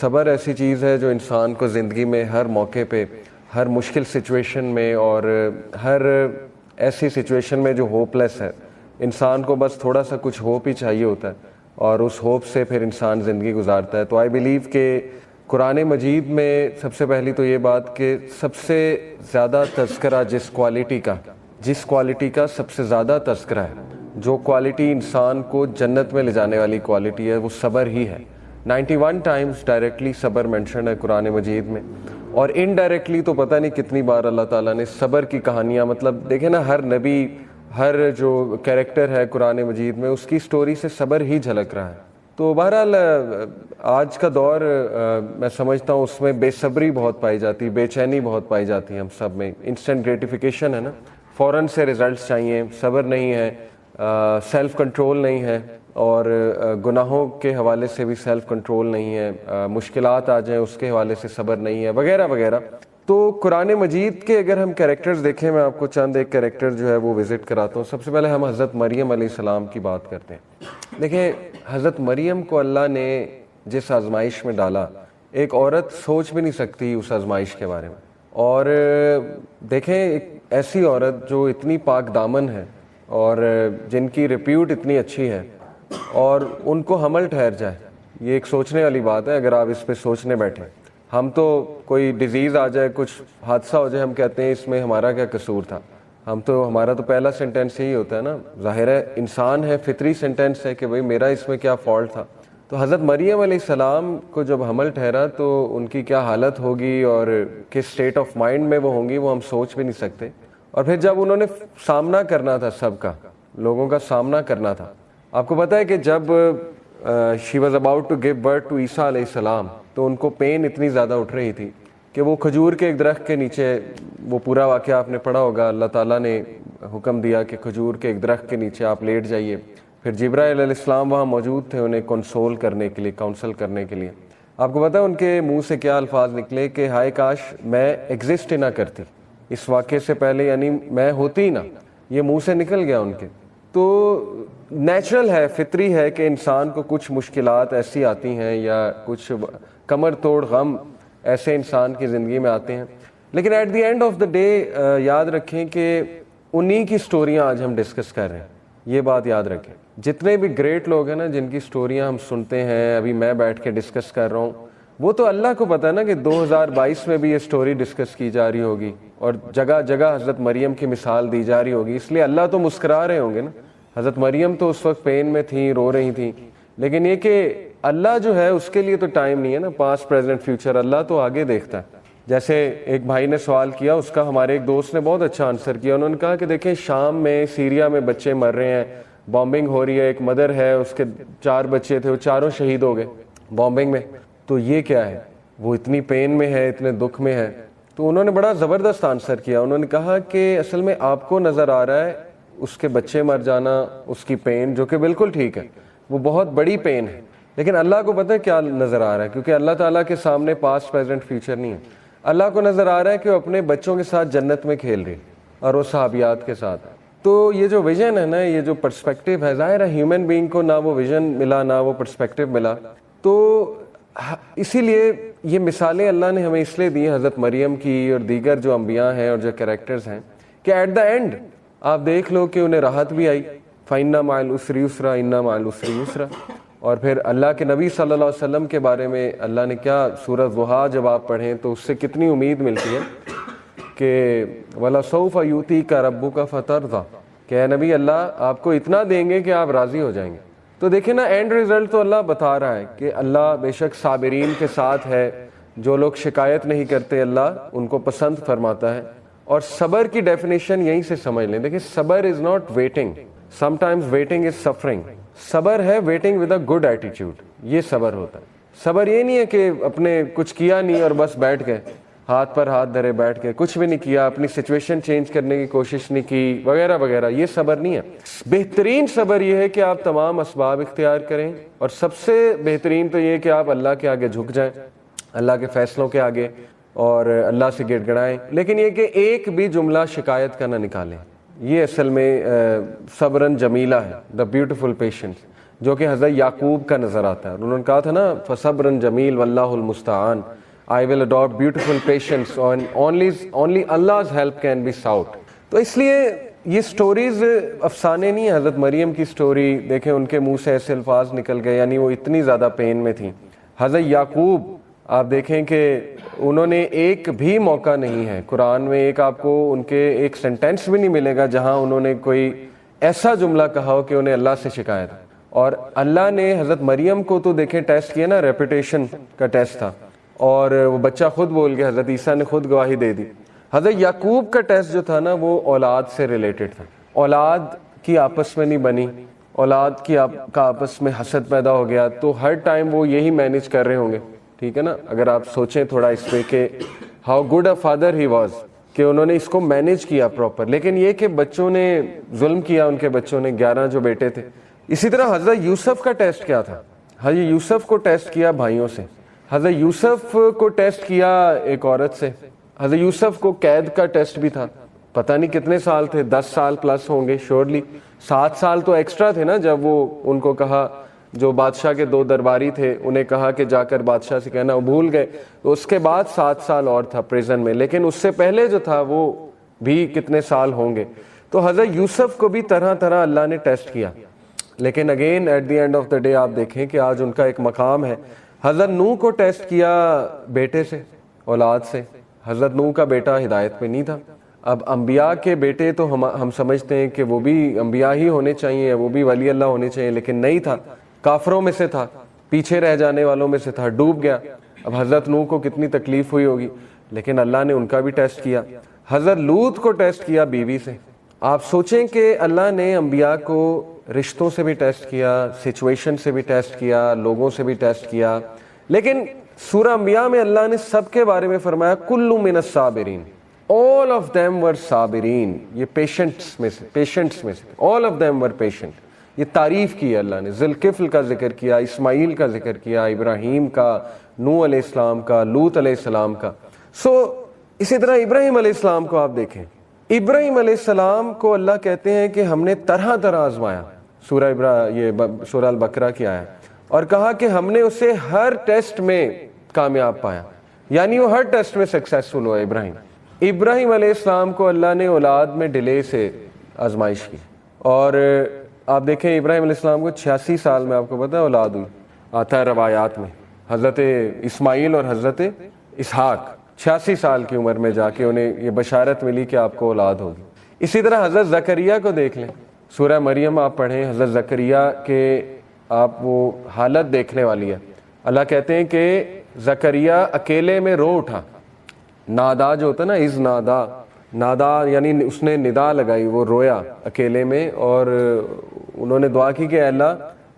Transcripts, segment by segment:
صبر ایسی چیز ہے جو انسان کو زندگی میں ہر موقع پہ، ہر مشکل سچویشن میں اور ہر ایسی سچویشن میں جو ہوپ لیس ہے، انسان کو بس تھوڑا سا کچھ ہوپ ہی چاہیے ہوتا ہے اور اس ہوپ سے پھر انسان زندگی گزارتا ہے۔ تو آئی بلیو کہ قرآن مجید میں سب سے پہلی تو یہ بات کہ سب سے زیادہ تذکرہ جس کوالٹی کا سب سے زیادہ تذکرہ ہے، جو کوالٹی انسان کو جنت میں لے جانے والی کوالٹی ہے، وہ صبر ہی ہے۔ 91 ٹائمز ڈائریکٹلی صبر مینشن ہے قرآن مجید میں، اور انڈائریکٹلی تو پتہ نہیں کتنی بار اللہ تعالیٰ نے صبر کی کہانیاں، مطلب دیکھیں نا، ہر نبی، ہر جو کیریکٹر ہے قرآن مجید میں، اس کی سٹوری سے صبر ہی جھلک رہا ہے۔ تو بہرحال آج کا دور میں سمجھتا ہوں اس میں بے صبری بہت پائی جاتی ہے، بے چینی بہت پائی جاتی ہے ہم سب میں۔ انسٹنٹ گریٹیفیکیشن ہے نا، فوراً سے ریزلٹس چاہیے، صبر نہیں ہے، سیلف کنٹرول نہیں ہے، اور گناہوں کے حوالے سے بھی سیلف کنٹرول نہیں ہے، مشکلات آ جائیں اس کے حوالے سے صبر نہیں ہے، وغیرہ وغیرہ۔ تو قرآن مجید کے اگر ہم کیریکٹرز دیکھیں، میں آپ کو چند ایک کیریکٹر جو ہے وہ وزٹ کراتا ہوں۔ سب سے پہلے ہم حضرت مریم علیہ السلام کی بات کرتے ہیں۔ دیکھیں، حضرت مریم کو اللہ نے جس آزمائش میں ڈالا، ایک عورت سوچ بھی نہیں سکتی اس آزمائش کے بارے میں۔ اور دیکھیں، ایک ایسی عورت جو اتنی پاک دامن ہے اور جن کی ریپیوٹ اتنی اچھی ہے، اور ان کو حمل ٹھہر جائے، یہ ایک سوچنے والی بات ہے اگر آپ اس پہ سوچنے بیٹھیں۔ ہم تو کوئی ڈیزیز آ جائے، کچھ حادثہ ہو جائے، ہم کہتے ہیں اس میں ہمارا کیا قصور تھا۔ ہمارا تو پہلا سینٹینس یہی ہوتا ہے نا، ظاہر ہے انسان ہے، فطری سینٹینس ہے کہ بھئی میرا اس میں کیا فالٹ تھا۔ تو حضرت مریم علیہ السلام کو جب حمل ٹھہرا تو ان کی کیا حالت ہوگی اور کس سٹیٹ آف مائنڈ میں وہ ہوں گی، وہ ہم سوچ بھی نہیں سکتے۔ اور پھر جب انہوں نے سامنا کرنا تھا، سب کا، لوگوں کا سامنا کرنا تھا، آپ کو پتہ ہے کہ جب she was about to give birth to عیسیٰ علیہ السلام، تو ان کو پین اتنی زیادہ اٹھ رہی تھی کہ وہ کھجور کے ایک درخت کے نیچے، وہ پورا واقعہ آپ نے پڑھا ہوگا، اللہ تعالیٰ نے حکم دیا کہ کھجور کے ایک درخت کے نیچے آپ لیٹ جائیے۔ پھر جبرائیل علیہ السلام وہاں موجود تھے انہیں کنسول کرنے کے لیے، کاؤنسل کرنے کے لیے۔ آپ کو پتہ ہے ان کے منہ سے کیا الفاظ نکلے کہ ہائے کاش میں ایگزسٹ ہی نہ کرتی اس واقعے سے پہلے، یعنی میں ہوتی ہی نہ، یہ منہ سے نکل گیا ان کے۔ تو نیچرل ہے، فطری ہے کہ انسان کو کچھ مشکلات ایسی آتی ہیں یا کچھ کمر توڑ غم ایسے انسان کی زندگی میں آتے ہیں، لیکن at the end of the day یاد رکھیں کہ انہی کی سٹوریاں آج ہم ڈسکس کر رہے ہیں، یہ بات یاد رکھیں۔ جتنے بھی گریٹ لوگ ہیں نا، جن کی سٹوریاں ہم سنتے ہیں، ابھی میں بیٹھ کے ڈسکس کر رہا ہوں، وہ تو اللہ کو پتہ ہے نا کہ 2022 میں بھی یہ سٹوری ڈسکس کی جا رہی ہوگی اور جگہ جگہ حضرت مریم کی مثال دی جا رہی ہوگی، اس لیے اللہ تو مسکرا رہے ہوں گے نا۔ حضرت مریم تو اس وقت پین میں تھیں، رو رہی تھیں، لیکن یہ کہ اللہ جو ہے اس کے لیے تو ٹائم نہیں ہے نا، پاسٹ پریزنٹ فیوچر، اللہ تو آگے دیکھتا ہے۔ جیسے ایک بھائی نے سوال کیا، اس کا ہمارے ایک دوست نے بہت اچھا آنسر کیا۔ انہوں نے کہا کہ دیکھیں، شام میں، سیریا میں بچے مر رہے ہیں، بامبنگ ہو رہی ہے، ایک مدر ہے، اس کے 4 بچے تھے، وہ چاروں شہید ہو گئے بامبنگ میں، تو یہ کیا ہے؟ وہ اتنی پین میں ہے، اتنے دکھ میں ہے۔ تو انہوں نے بڑا زبردست آنسر کیا، انہوں نے کہا کہ اصل میں آپ کو نظر آ رہا ہے اس کے بچے مر جانا، اس کی پین، جو کہ بالکل ٹھیک ہے، وہ بہت بڑی پین ہے، لیکن اللہ کو پتہ ہے کیا نظر آ رہا ہے، کیونکہ اللہ تعالیٰ کے سامنے پاسٹ پریزنٹ فیوچر نہیں ہے۔ اللہ کو نظر آ رہا ہے کہ وہ اپنے بچوں کے ساتھ جنت میں کھیل رہی اور وہ صحابیات کے ساتھ۔ تو یہ جو ویژن ہے نا، یہ جو پرسپیکٹیو ہے، ظاہر ہے ہیومن بینگ کو نہ وہ ویژن ملا، نہ وہ پرسپیکٹیو ملا، تو اسی لیے یہ مثالیں اللہ نے ہمیں اس لیے دی، حضرت مریم کی اور دیگر جو انبیاء ہیں اور جو کریکٹرز ہیں، کہ ایٹ دا اینڈ آپ دیکھ لو کہ انہیں راحت بھی آئی، فَإِنَّ مَعَ الْعُسْرِ يُسْرًا إِنَّ مَعَ الْعُسْرِ يُسْرًا۔ اور پھر اللہ کے نبی صلی اللہ علیہ وسلم کے بارے میں اللہ نے کیا، سورۃ ضحیٰ جب آپ پڑھیں تو اس سے کتنی امید ملتی ہے کہ وَلَسَوْفَ يُؤْتِيكَ رَبُّكَ فَتَرْضَىٰ، کہ اے نبی، اللہ آپ کو اتنا دیں گے کہ آپ راضی ہو جائیں گے۔ تو دیکھیں نا، اینڈ ریزلٹ تو اللہ بتا رہا ہے کہ اللہ بے شک صابرین کے ساتھ ہے، جو لوگ شکایت نہیں کرتے اللہ ان کو پسند فرماتا ہے۔ اور صبر کی ڈیفینیشن یہیں سے سمجھ لیں۔ دیکھیں، صبر is not waiting, some times waiting is suffering. صبر ہے waiting with a good attitude, یہ صبر ہوتا ہے۔ صبر یہ نہیں ہے کہ اپنے کچھ کیا نہیں اور بس بیٹھ گئے، ہاتھ پر ہاتھ دھرے بیٹھ گئے، کچھ بھی نہیں کیا، اپنی سچویشن چینج کرنے کی کوشش نہیں کی، وغیرہ وغیرہ، یہ صبر نہیں ہے۔ بہترین صبر یہ ہے کہ آپ تمام اسباب اختیار کریں، اور سب سے بہترین تو یہ کہ آپ اللہ کے آگے جھک جائیں، اللہ کے فیصلوں کے آگے، اور اللہ سے گڑ گڑائیں، لیکن یہ کہ ایک بھی جملہ شکایت کا نہ نکالیں۔ یہ اصل میں صبرن جمیلہ ہے، دا بیوٹیفل پیشنس۔ جو کہ حضرت یعقوب کا نظر آتا ہے. انہوں نے کہا تھا نا فصبرن جمیل واللہ المستعان, I will adopt beautiful patience and only Allah's help can be sought. تو اس لیے یہ سٹوریز افسانے نہیں ہیں. حضرت مریم کی سٹوری دیکھیں, ان کے منہ سے ایسے الفاظ نکل گئے, یعنی وہ اتنی زیادہ پین میں تھیں. حضرت یعقوب آپ دیکھیں کہ انہوں نے ایک بھی موقع نہیں ہے قرآن میں, ایک آپ کو ان کے ایک سینٹینس بھی نہیں ملے گا جہاں انہوں نے کوئی ایسا جملہ کہا ہو کہ انہیں اللہ سے شکایت. اور اللہ نے حضرت مریم کو تو دیکھیں ٹیسٹ کیا نا, ریپیٹیشن کا ٹیسٹ تھا, اور وہ بچہ خود بول گیا, حضرت عیسیٰ نے خود گواہی دے دی. حضرت یعقوب کا ٹیسٹ جو تھا نا وہ اولاد سے ریلیٹڈ تھا. اولاد کی آپس میں نہیں بنی, اولاد کی کا آپس میں حسد پیدا ہو گیا, تو ہر ٹائم وہ یہی مینیج کر رہے ہوں گے. ٹھیک ہے نا, اگر آپ سوچیں تھوڑا اس پہ کہ how good a father he was, کہ انہوں نے اس کو مینیج کیا پراپر. لیکن یہ کہ بچوں نے ظلم کیا, ان کے بچوں نے 11 جو بیٹے تھے. اسی طرح حضرت یوسف کا ٹیسٹ کیا تھا؟ حضرت یوسف کو ٹیسٹ کیا بھائیوں سے, حضرت یوسف کو ٹیسٹ کیا ایک عورت سے, حضرت یوسف کو قید کا ٹیسٹ بھی تھا. پتہ نہیں کتنے سال تھے, 10 سال پلس ہوں گے شیورلی. 7 سال تو ایکسٹرا تھے نا, جب وہ ان کو کہا, جو بادشاہ کے 2 درباری تھے انہیں کہا کہ جا کر بادشاہ سے کہنا, وہ بھول گئے. تو اس کے بعد 7 سال اور تھا پریزن میں, لیکن اس سے پہلے جو تھا وہ بھی کتنے سال ہوں گے. تو حضرت یوسف کو بھی طرح طرح اللہ نے ٹیسٹ کیا. لیکن again at the end of the day آپ دیکھیں کہ آج ان کا ایک مقام ہے. حضرت نوح کو ٹیسٹ کیا بیٹے سے, اولاد سے. حضرت نوح کا بیٹا ہدایت پہ نہیں تھا. اب انبیاء کے بیٹے تو ہم سمجھتے ہیں کہ وہ بھی انبیاء ہی ہونے چاہیے, وہ بھی ولی اللہ ہونے چاہیے, لیکن نہیں تھا. کافروں میں سے تھا, پیچھے رہ جانے والوں میں سے تھا, ڈوب گیا. اب حضرت نوح کو کتنی تکلیف ہوئی ہوگی, لیکن اللہ نے ان کا بھی ٹیسٹ کیا. حضرت لوط کو ٹیسٹ کیا بیوی سے. آپ سوچیں کہ اللہ نے انبیاء کو رشتوں سے بھی ٹیسٹ کیا, سچویشن سے بھی ٹیسٹ کیا, لوگوں سے بھی ٹیسٹ کیا. لیکن سورہ انبیاء میں اللہ نے سب کے بارے میں فرمایا کل من الصابرین, all of them were صابرین. یہ پیشنٹس میں سے all of them were patient. یہ تعریف کی ہے اللہ نے. ذوالکفل کا ذکر کیا, اسماعیل کا ذکر کیا, ابراہیم کا, نوح علیہ السلام کا, لوط علیہ السلام کا. اسی طرح ابراہیم علیہ السلام کو آپ دیکھیں, ابراہیم علیہ السلام کو اللہ کہتے ہیں کہ ہم نے طرح طرح آزمایا. سورہ البقرہ کی آیا, اور کہا کہ ہم نے اسے ہر ٹیسٹ میں کامیاب پایا, یعنی وہ ہر ٹیسٹ میں سکسیسفل ہوا. ابراہیم علیہ السلام کو اللہ نے اولاد میں ڈیلے سے آزمائش کی. اور آپ دیکھیں ابراہیم علیہ السلام کو 86 سال میں, آپ کو پتہ ہے, اولاد ہوئی. آتا ہے روایات میں حضرت اسماعیل اور حضرت اسحاق 86 سال کی عمر میں جا کے انہیں یہ بشارت ملی کہ آپ کو اولاد ہوگی. اسی طرح حضرت زکریہ کو دیکھ لیں, سورہ مریم آپ پڑھیں, حضرت زکریہ کے آپ وہ حالت دیکھنے والی ہے. اللہ کہتے ہیں کہ زکریہ اکیلے میں رو اٹھا. نادا جو ہوتا ہے نا, از نادا یعنی اس نے ندا لگائی, وہ رویا اکیلے میں, اور انہوں نے دعا کی کہ اے اللہ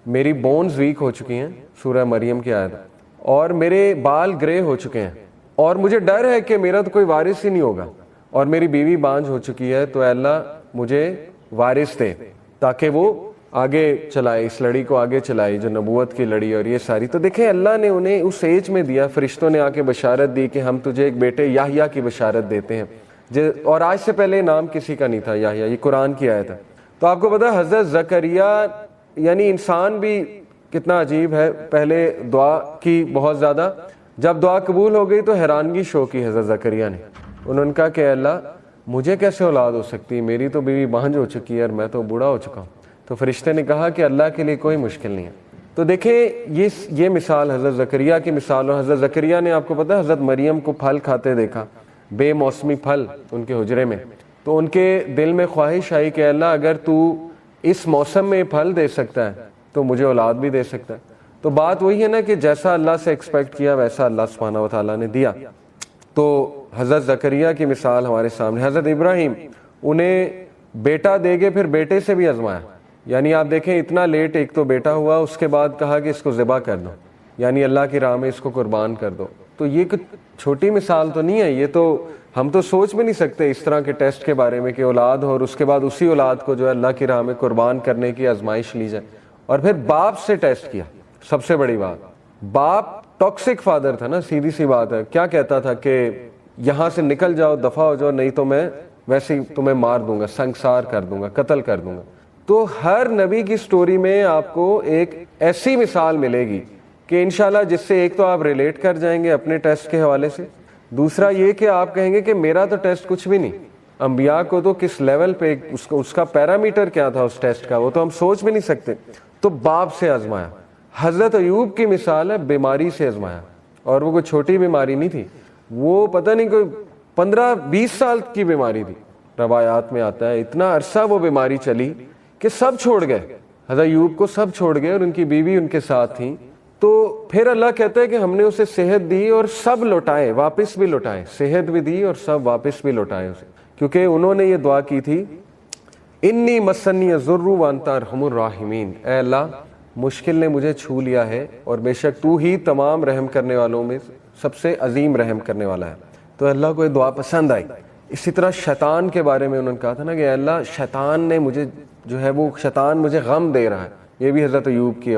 میری بونز ویک ہو چکی ہیں, سورہ مریم کی آیت, اور میرے بال گرے ہو چکے ہیں, اور مجھے ڈر ہے کہ میرا تو کوئی وارث ہی نہیں ہوگا, اور میری بیوی بانجھ ہو چکی ہے, تو اے اللہ مجھے وارث دے تاکہ وہ آگے چلائے, اس لڑی کو آگے چلائے جو نبوت کی لڑی اور یہ ساری. تو دیکھیں اللہ نے انہیں اس ایج میں دیا, فرشتوں نے آ کے بشارت دی کہ ہم تجھے ایک بیٹے یحییٰ کی بشارت دیتے ہیں, اور آج سے پہلے نام کسی کا نہیں تھا یحییٰ, یہ قرآن کی آیت ہے. تو آپ کو پتا حضرت زکریہ, یعنی انسان بھی کتنا عجیب ہے, پہلے دعا کی بہت زیادہ, جب دعا قبول ہو گئی تو حیرانگی شو کی حضرت زکریہ نے. انہوں نے کہا کہ اے اللہ مجھے کیسے اولاد ہو سکتی, میری تو بیوی بانجھ ہو چکی ہے اور میں تو بوڑھا ہو چکا ہوں. تو فرشتے نے کہا کہ اللہ کے لیے کوئی مشکل نہیں ہے. تو دیکھیں یہ مثال حضرت زکریہ کی مثال. اور حضرت زکریہ نے آپ کو پتا حضرت مریم کو پھل کھاتے دیکھا, بے موسمی پھل ان کے حجرے میں, تو ان کے دل میں خواہش آئی کہ اللہ اگر تو اس موسم میں پھل دے سکتا ہے تو مجھے اولاد بھی دے سکتا ہے. تو بات وہی ہے نا کہ جیسا اللہ سے ایکسپیکٹ کیا ویسا اللہ سبحانہ و تعالیٰ نے دیا. تو حضرت زکریہ کی مثال ہمارے سامنے. حضرت ابراہیم, انہیں بیٹا دے گے پھر بیٹے سے بھی آزمایا, یعنی آپ دیکھیں اتنا لیٹ ایک تو بیٹا ہوا, اس کے بعد کہا کہ اس کو ذبح کر دو, یعنی اللہ کی راہ میں اس کو قربان کر دو. تو یہ کچھ چھوٹی مثال تو نہیں ہے, یہ تو ہم تو سوچ بھی نہیں سکتے اس طرح کے ٹیسٹ کے بارے میں کہ اولاد ہو اور اس کے بعد اسی اولاد کو جو ہے اللہ کی راہ میں قربان کرنے کی آزمائش لی جائے. اور پھر باپ سے ٹیسٹ کیا, سب سے بڑی بات, باپ ٹاکسک فادر تھا نا, سیدھی سی بات ہے. کیا کہتا تھا کہ یہاں سے نکل جاؤ, دفع ہو جاؤ, نہیں تو میں ویسے ہی تمہیں مار دوں گا, سنگسار کر دوں گا, قتل کر دوں گا. تو ہر نبی کی سٹوری میں آپ کو ایک ایسی مثال ملے گی کہ انشاءاللہ جس سے ایک تو آپ ریلیٹ کر جائیں گے اپنے ٹیسٹ کے حوالے سے، دوسرا یہ کہ آپ کہیں گے کہ میرا تو ٹیسٹ کچھ بھی نہیں، انبیاء کو تو کس لیول پہ اس کا پیرامیٹر کیا تھا اس ٹیسٹ کا، وہ تو ہم سوچ بھی نہیں سکتے۔ تو باپ سے آزمایا، حضرت ایوب کی مثال ہے بیماری سے آزمایا، اور وہ کوئی چھوٹی بیماری نہیں تھی، وہ پتہ نہیں کوئی 15-20 سال کی بیماری تھی، روایات میں آتا ہے اتنا عرصہ وہ بیماری چلی کہ سب چھوڑ گئے، حضرت ایوب کو سب چھوڑ گئے اور ان کی بیوی ان کے ساتھ تھیں۔ تو پھر اللہ کہتا ہے کہ ہم نے اسے صحت دی اور سب لوٹائے، واپس بھی لوٹائے، صحت بھی دی اور سب واپس بھی لوٹائے اسے، کیونکہ انہوں نے یہ دعا کی تھی انی مسنی الضر وانت ارحم الراحمین، اے اللہ مشکل نے مجھے چھو لیا ہے اور بے شک تو ہی تمام رحم کرنے والوں میں سب سے عظیم رحم کرنے والا ہے۔ تو اللہ کو یہ دعا پسند آئی۔ اسی طرح شیطان کے بارے میں انہوں نے کہا تھا نا کہ اے اللہ شیطان نے مجھے جو ہے وہ شیطان مجھے غم دے رہا ہے، یہ بھی حضرت ایوب کی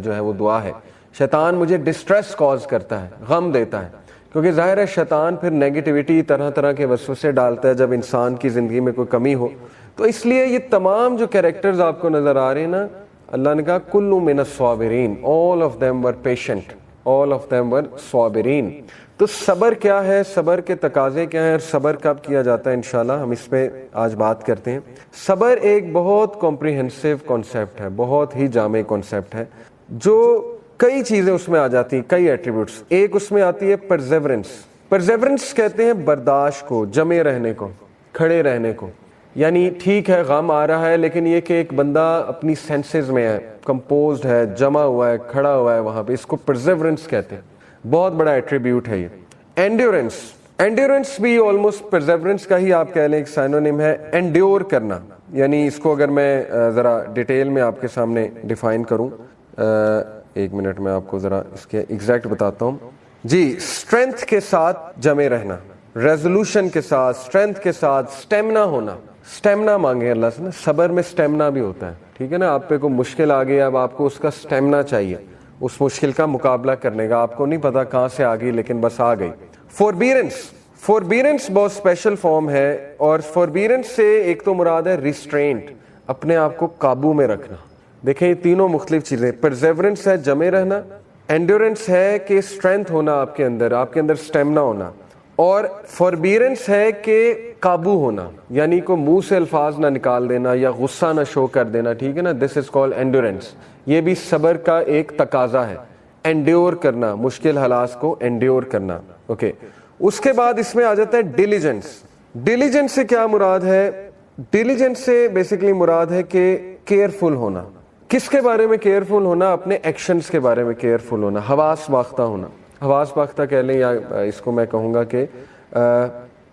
جو ہے وہ دعا ہے، شیطان مجھے ڈسٹریس کاز کرتا ہے، غم دیتا ہے، کیونکہ ظاہر ہے شیطان پھر نیگیٹیوٹی طرح طرح کے وسوسے ڈالتا ہے جب انسان کی زندگی میں کوئی کمی ہو۔ تو اس لیے یہ تمام جو کیریکٹرز آپ کو نظر آ رہے ہیں نا، اللہ نے کہا کل من الصابرین، all of them were patient, all of them were صابرین۔ تو صبر کیا ہے، صبر کے تقاضے کیا ہیں، اور صبر کب کیا جاتا ہے، انشاءاللہ ہم اس پہ آج بات کرتے ہیں۔ صبر ایک بہت کمپریہنسو کانسیپٹ ہے، بہت ہی جامع کانسیپٹ ہے، جو کئی چیزیں اس میں آ جاتی ہیں، کئی ایٹریبیوٹس۔ ایک اس میں آتی ہے پرزیورنس۔ پرزیورنس کہتے ہیں برداشت کو، جمے رہنے کو، کھڑے رہنے کو، یعنی ٹھیک ہے غم آ رہا ہے لیکن یہ کہ ایک بندہ اپنی سینسز میں ہے، کمپوزڈ ہے، جمع ہوا ہے، کھڑا ہوا ہے وہاں پہ، اس کو پرزیورنس کہتے ہیں، بہت بڑا ایٹریبیوٹ ہے یہ۔ اینڈیورنس، اینڈیورنس بھی آلموسٹ پرزیورنس کا ہی آپ کہہ لیں ایک سائنونیم ہے، انڈیور کرنا، یعنی اس کو اگر میں ذرا ڈیٹیل میں آپ کے سامنے ڈیفائن کروں، ایک منٹ میں آپ کو ذرا اس کے ایگزیکٹ بتاتا ہوں۔ جی، اسٹرینتھ کے ساتھ جمے رہنا، ریزولوشن کے ساتھ، اسٹرینتھ کے ساتھ، سٹیمنا ہونا، سٹیمنا مانگے اللہ سے نا، صبر میں سٹیمنا بھی ہوتا ہے، ٹھیک ہے نا، آپ پہ کوئی مشکل آ گئی، اب آپ کو اس کا سٹیمنا چاہیے، اس مشکل کا مقابلہ کرنے کا، آپ کو نہیں پتا کہاں سے آ گئی لیکن بس آ گئی۔ فوربیرنس، فوربیرنس بہت اسپیشل فارم ہے، اور فوربیرنس سے ایک تو مراد ہے ریسٹرینٹ، اپنے آپ کو قابو میں رکھنا۔ دیکھیں یہ تینوں مختلف چیزیں، پرزیورنس ہے جمے رہنا، اینڈیورنس ہے کہ اسٹرینتھ ہونا آپ کے اندر سٹیمنا ہونا، اور فوربیرنس ہے کہ قابو ہونا، یعنی کو منہ سے الفاظ نہ نکال دینا یا غصہ نہ شو کر دینا، ٹھیک ہے نا، دس از کالڈ اینڈیورنس۔ یہ بھی صبر کا ایک تقاضا ہے، انڈیور کرنا، مشکل حالات کو انڈیور کرنا، اوکے۔ اس کے بعد اس میں آ جاتا ہے ڈیلیجنس۔ ڈیلیجنس سے کیا مراد ہے؟ ڈیلیجنس سے بیسیکلی مراد ہے کہ کیئرفل ہونا۔ کس کے بارے میں کیئرفل ہونا؟ اپنے ایکشنز کے بارے میں کیئرفل ہونا، حواس باختہ ہونا، حواس باختہ کہہ لیں، یا اس کو میں کہوں گا کہ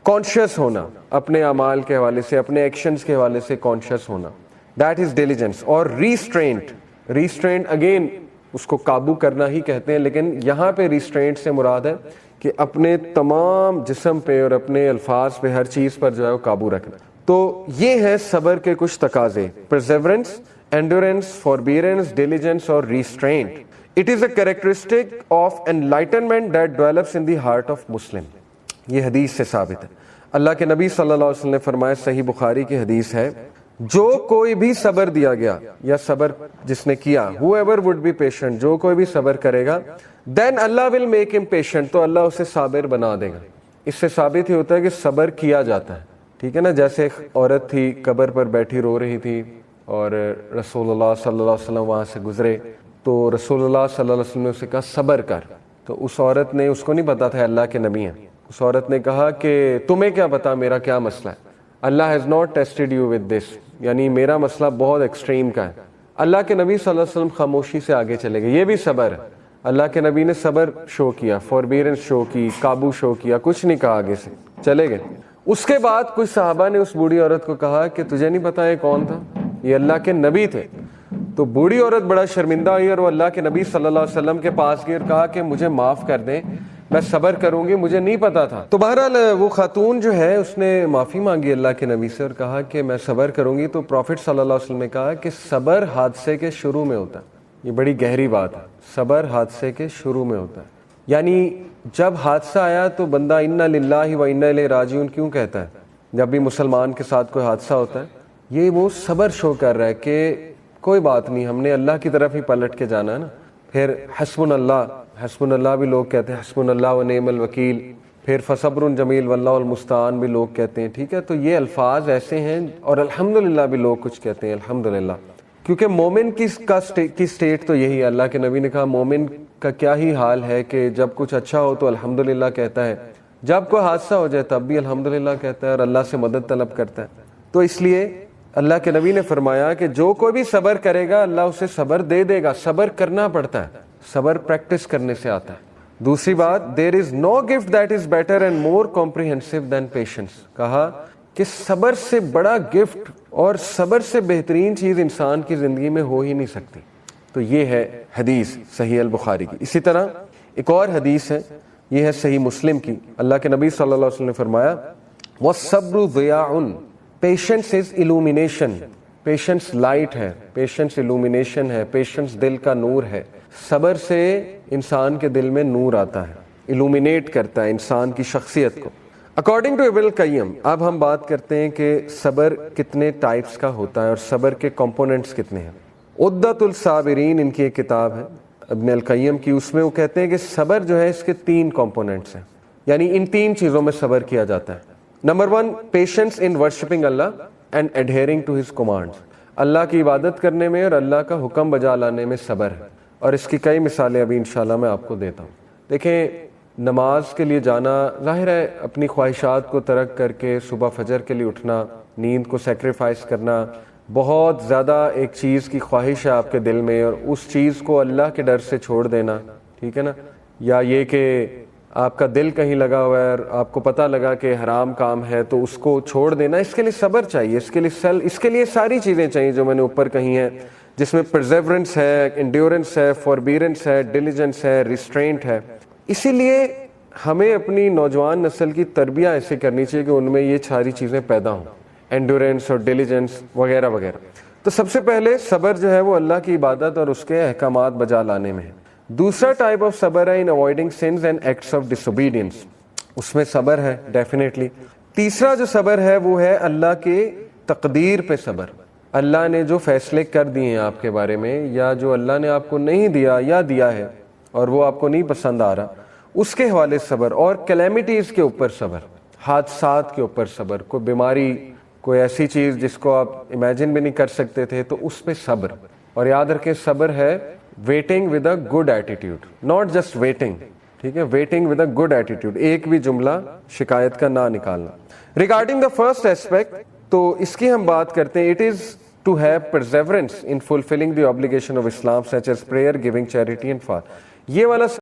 کانشیس ہونا، اپنے اعمال کے حوالے سے، اپنے ایکشنز کے حوالے سے کانشیس ہونا، دیٹ از ڈیلیجنس۔ اور ریسٹرینٹ، ریسٹرینٹ اگین اس کو قابو کرنا ہی کہتے ہیں، لیکن یہاں پہ ریسٹرینٹ سے مراد ہے کہ اپنے تمام جسم پہ اور اپنے الفاظ پہ، ہر چیز پر جو ہے وہ قابو رکھنا۔ تو یہ ہے صبر کے کچھ تقاضے، پرزیورنس، endurance, forbearance, diligence اور restraint. It is a characteristic of enlightenment that develops in the heart of Muslim. یہ حدیث سے ثابت ہے، اللہ کے نبی صلی اللہ علیہ وسلم نے فرمایا، صحیح بخاری کی حدیث ہے، جو کوئی بھی صبر دیا گیا یا صبر جس نے کیا، whoever would be patient، جو کوئی بھی صبر کرے گا، then Allah will make him patient، تو اللہ اسے صابر بنا دے گا۔ اس سے ثابت ہی ہوتا ہے کہ صبر کیا جاتا ہے، ٹھیک ہے نا۔ جیسے ایک عورت تھی قبر پر بیٹھی رو رہی تھی، اور رسول اللہ صلی اللہ علیہ وسلم وہاں سے گزرے، تو رسول اللہ صلی اللہ علیہ وسلم نے اسے کہا صبر کر، تو اس عورت نے، اس کو نہیں پتا تھا اللہ کے نبی ہیں، اس عورت نے کہا کہ تمہیں کیا پتا میرا کیا مسئلہ ہے، اللہ has not tested you with this, یعنی میرا مسئلہ بہت ایکسٹریم کا ہے۔ اللہ کے نبی صلی اللہ علیہ وسلم خاموشی سے آگے چلے گئے، یہ بھی صبر ہے، اللہ کے نبی نے صبر شو کیا، فوربیرنس شو کی، قابو شو کیا، کچھ نہیں کہا، آگے سے چلے گئے۔ اس کے بعد کچھ صحابہ نے اس بوڑھی عورت کو کہا کہ تجھے نہیں پتا یہ کون تھا؟ یہ اللہ کے نبی تھے۔ تو بوڑھی عورت بڑا شرمندہ ہوئی اور وہ اللہ کے نبی صلی اللہ علیہ وسلم کے پاس گئی اور کہا کہ مجھے معاف کر دیں، میں صبر کروں گی، مجھے نہیں پتا تھا۔ تو بہرحال وہ خاتون جو ہے اس نے معافی مانگی اللہ کے نبی سے اور کہا کہ میں صبر کروں گی۔ تو پروفٹ صلی اللہ علیہ وسلم نے کہا کہ صبر حادثے کے شروع میں ہوتا ہے، یہ بڑی گہری بات ہے، صبر حادثے کے شروع میں ہوتا ہے، یعنی جب حادثہ آیا تو بندہ انا للہ و انا الیہ راجعون کیوں کہتا ہے؟ جب بھی مسلمان کے ساتھ کوئی حادثہ ہوتا ہے یہ وہ صبر شو کر رہا ہے کہ کوئی بات نہیں, ہم نے اللہ کی طرف ہی پلٹ کے جانا ہے نا. پھر حسبن اللہ بھی لوگ کہتے ہیں, حسبن اللہ و نعم الوکیل. پھر فصبر جمیل واللہ المستعان بھی لوگ کہتے ہیں. ٹھیک ہے, تو یہ الفاظ ایسے ہیں. اور الحمدللہ بھی لوگ کچھ کہتے ہیں, الحمدللہ, کیونکہ مومن کی سٹیٹ تو یہی ہے. اللہ کے نبی نے کہا مومن کا کیا ہی حال ہے کہ جب کچھ اچھا ہو تو الحمدللہ کہتا ہے, جب کوئی حادثہ ہو جائے تب بھی الحمدللہ کہتا ہے اور اللہ سے مدد طلب کرتا ہے. تو اس لیے اللہ کے نبی نے فرمایا کہ جو کوئی بھی صبر کرے گا اللہ اسے صبر دے دے گا. صبر کرنا پڑتا ہے, صبر پریکٹس کرنے سے آتا ہے. دوسری بات, there is no gift that is better and more comprehensive than patience. کہا کہ صبر سے بڑا گفٹ اور صبر سے بہترین چیز انسان کی زندگی میں ہو ہی نہیں سکتی. تو یہ ہے حدیث صحیح البخاری کی. اسی طرح ایک اور حدیث ہے, یہ ہے صحیح مسلم کی. اللہ کے نبی صلی اللہ علیہ وسلم نے فرمایا وَالصَّبْرُ ضِيَاءٌ, patience is illumination. Patience light ہے, پیشنس illumination ہے, پیشنس دل کا نور ہے. صبر سے انسان کے دل میں نور آتا ہے, illuminate کرتا ہے انسان کی شخصیت کو. اکارڈنگ ٹو ابن القیم, اب ہم بات کرتے ہیں کہ صبر کتنے ٹائپس کا ہوتا ہے اور صبر کے کمپوننٹس کتنے ہیں. عدۃ الصابرین ان کی ایک کتاب ہے ابن القیم کی, اس میں وہ کہتے ہیں کہ صبر جو ہے اس کے 3 کمپوننٹس ہیں, یعنی ان 3 چیزوں میں صبر کیا جاتا ہے. نمبر 1, پیشنس ان ورشپنگ اللہ and adhering to his commands. اللہ کی عبادت کرنے میں اور اللہ کا حکم بجا لانے میں صبر ہے, اور اس کی کئی مثالیں ابھی انشاءاللہ میں آپ کو دیتا ہوں. دیکھیں, نماز کے لیے جانا ظاہر ہے, اپنی خواہشات کو ترک کر کے صبح فجر کے لیے اٹھنا, نیند کو سیکریفائس کرنا, بہت زیادہ ایک چیز کی خواہش ہے آپ کے دل میں اور اس چیز کو اللہ کے ڈر سے چھوڑ دینا, ٹھیک ہے نا, یا یہ کہ آپ کا دل کہیں لگا ہوا ہے اور آپ کو پتہ لگا کہ حرام کام ہے تو اس کو چھوڑ دینا, اس کے لیے صبر چاہیے. اس کے لیے ساری چیزیں چاہیے جو میں نے اوپر کہی ہیں, جس میں پرزیورنس ہے, انڈیورنس ہے, فوربیرنس ہے, ڈیلیجنس ہے, ریسٹرینٹ ہے. اسی لیے ہمیں اپنی نوجوان نسل کی تربیت ایسے کرنی چاہیے کہ ان میں یہ ساری چیزیں پیدا ہوں, انڈیورنس اور ڈیلیجنس وغیرہ وغیرہ. تو سب سے پہلے صبر جو ہے وہ اللہ کی عبادت اور اس کے احکامات بجا لانے میں ہے. دوسرا ٹائپ آف صبر ہے in avoiding sins and acts of ڈس اوبیڈینس, اس میں صبر ہے ڈیفینیٹلی. تیسرا جو صبر ہے وہ ہے اللہ کے تقدیر پہ صبر. اللہ نے جو فیصلے کر دیے ہیں آپ کے بارے میں, یا جو اللہ نے آپ کو نہیں دیا یا دیا ہے اور وہ آپ کو نہیں پسند آ رہا, اس کے حوالے صبر. اور کلیمٹیز کے اوپر صبر, حادثات کے اوپر صبر, کوئی بیماری, کوئی ایسی چیز جس کو آپ امیجن بھی نہیں کر سکتے تھے تو اس پہ صبر. اور یاد رکھیں صبر ہے waiting with a good attitude, not just waiting, ٹھیک ہے, waiting with a good attitude, ایک بھی جملہ شکایت کا نہ نکالنا. ریگارڈنگ دا فرسٹ ایسپیکٹ, تو اس کی ہم بات کرتے ہیں, it is to have perseverance in fulfilling the obligation of Islam such as prayer, giving charity and fast. یہ والا